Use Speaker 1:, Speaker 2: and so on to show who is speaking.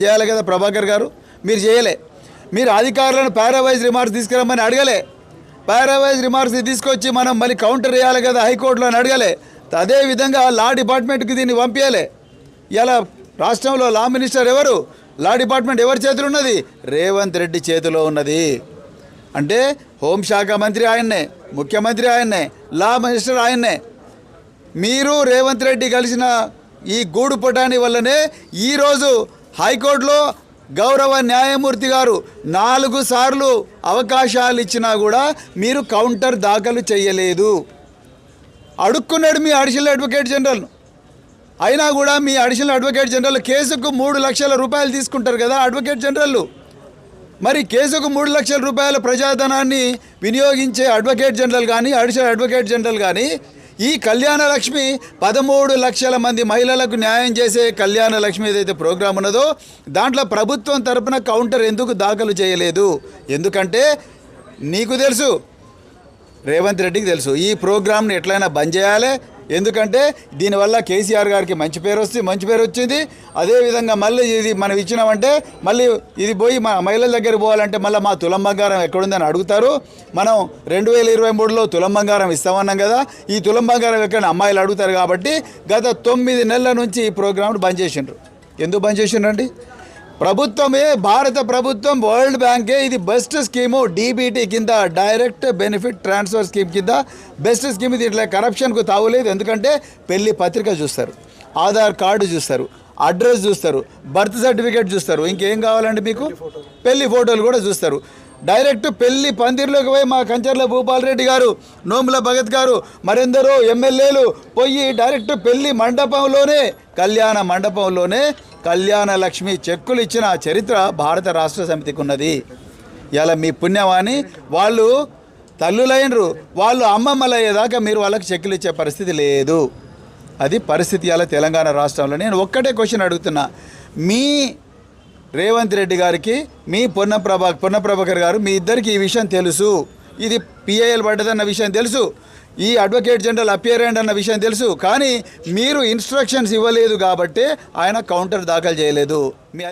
Speaker 1: చేయాలి కదా ప్రభాకర్ గారు, మీరు చేయలే. మీరు అధికారులను పారావైజ్ రిమార్క్స్ తీసుకురమ్మని అడగలే. పారావైజ్ రిమార్క్స్ తీసుకొచ్చి మనం మళ్ళీ కౌంటర్ చేయాలి కదా హైకోర్టులో అని అడగలే. అదేవిధంగా లా డిపార్ట్మెంట్కి దీన్ని పంపించాలి. ఇలా రాష్ట్రంలో లా మినిస్టర్ ఎవరు? లా డిపార్ట్మెంట్ ఎవరి చేతిలో ఉన్నది? రేవంత్ రెడ్డి చేతిలో ఉన్నది. అంటే హోంశాఖ మంత్రి ఆయన్నే, ముఖ్యమంత్రి ఆయన్నే, లా మినిస్టర్ ఆయన్నే. మీరు రేవంత్ రెడ్డి కలిసిన ఈ గూడు పుటాని వల్లనే ఈరోజు హైకోర్టులో గౌరవ న్యాయమూర్తి గారు 4 సార్లు అవకాశాలు ఇచ్చినా కూడా మీరు కౌంటర్ దాఖలు చేయలేదు. అడుక్కున్నాడు మీ అడిషనల్ అడ్వకేట్ జనరల్ను. అయినా కూడా మీ అడిషనల్ అడ్వకేట్ జనరల్ కేసుకు 3 లక్షల రూపాయలు తీసుకుంటారు కదా అడ్వకేట్ జనరల్. మరి కేసుకు 3 లక్షల రూపాయల ప్రజాధనాన్ని వినియోగించే అడ్వకేట్ జనరల్ కానీ, అడిషనల్ అడ్వకేట్ జనరల్ కానీ, ఈ కళ్యాణ లక్ష్మి 13 లక్షల మంది మహిళలకు న్యాయం చేసే కళ్యాణ లక్ష్మి ఏదైతే ప్రోగ్రాం ఉన్నదో దాంట్లో ప్రభుత్వం తరపున కౌంటర్ ఎందుకు దాఖలు చేయలేదు? ఎందుకంటే నీకు తెలుసు, రేవంత్ రెడ్డికి తెలుసు ఈ ప్రోగ్రామ్ని ఎట్లయినా బంద్ చేయాలి. ఎందుకంటే దీనివల్ల కేసీఆర్ గారికి మంచి పేరు వచ్చింది. అదేవిధంగా మళ్ళీ ఇది మనం ఇచ్చినామంటే మళ్ళీ ఇది పోయి మా మహిళల దగ్గర పోవాలంటే మళ్ళీ మా తులం బంగారం ఎక్కడుందని అడుగుతారు. మనం 2023లో తులం బంగారం ఇస్తామన్నాం కదా, ఈ తులం బంగారం ఎక్కడ అమ్మాయిలు అడుగుతారు. కాబట్టి గత 9 నెలల నుంచి ఈ ప్రోగ్రామ్ను బంద్ చేసిండ్రు. ఎందుకు బంద్ చేసిండ్రండి? ప్రభుత్వమే, భారత ప్రభుత్వం, వరల్డ్ బ్యాంకే ఇది బెస్ట్ స్కీము, డీబీటీ కింద, డైరెక్ట్ బెనిఫిట్ ట్రాన్స్ఫర్ స్కీమ్ కింద బెస్ట్ స్కీమ్ ఇది. ఇట్లా కరప్షన్కు తావులేదు. ఎందుకంటే పెళ్లి పత్రిక చూస్తారు, ఆధార్ కార్డు చూస్తారు, అడ్రస్ చూస్తారు, బర్త్ సర్టిఫికేట్ చూస్తారు, ఇంకేం కావాలండి మీకు? పెళ్లి ఫోటోలు కూడా చూస్తారు. డైరెక్ట్ పెళ్లి పందిర్లోకి పోయి మా కంచర్ల భూపాల్ రెడ్డి గారు, నోముల భగత్ గారు, మరెందరో ఎమ్మెల్యేలు పోయి డైరెక్ట్ పెళ్లి మండపంలోనే, కళ్యాణ మండపంలోనే కళ్యాణ లక్ష్మి చెక్కులు ఇచ్చిన చరిత్ర భారత రాష్ట్ర సమితికి ఉన్నది. ఇలా మీ పుణ్యమాని వాళ్ళు తల్లులైనరు, వాళ్ళు అమ్మమ్మలయ్యేదాకా మీరు వాళ్ళకి చెక్కులు ఇచ్చే పరిస్థితి లేదు. అది పరిస్థితి ఇలా తెలంగాణ రాష్ట్రంలో. నేను ఒక్కటే క్వశ్చన్ అడుగుతున్నా, మీ రేవంత్ రెడ్డి గారికి, మీ పొన్న ప్రభాకర్ గారు, మీ ఇద్దరికి ఈ విషయం తెలుసు. ఇది పిఐఎల్ పడ్డదన్న విషయం తెలుసు, ఈ అడ్వకేట్ జనరల్ అపియర్ అయ్యండి అన్న విషయం తెలుసు. కానీ మీరు ఇన్స్ట్రక్షన్స్ ఇవ్వలేదు కాబట్టి ఆయన కౌంటర్ దాఖలు చేయలేదు. మీ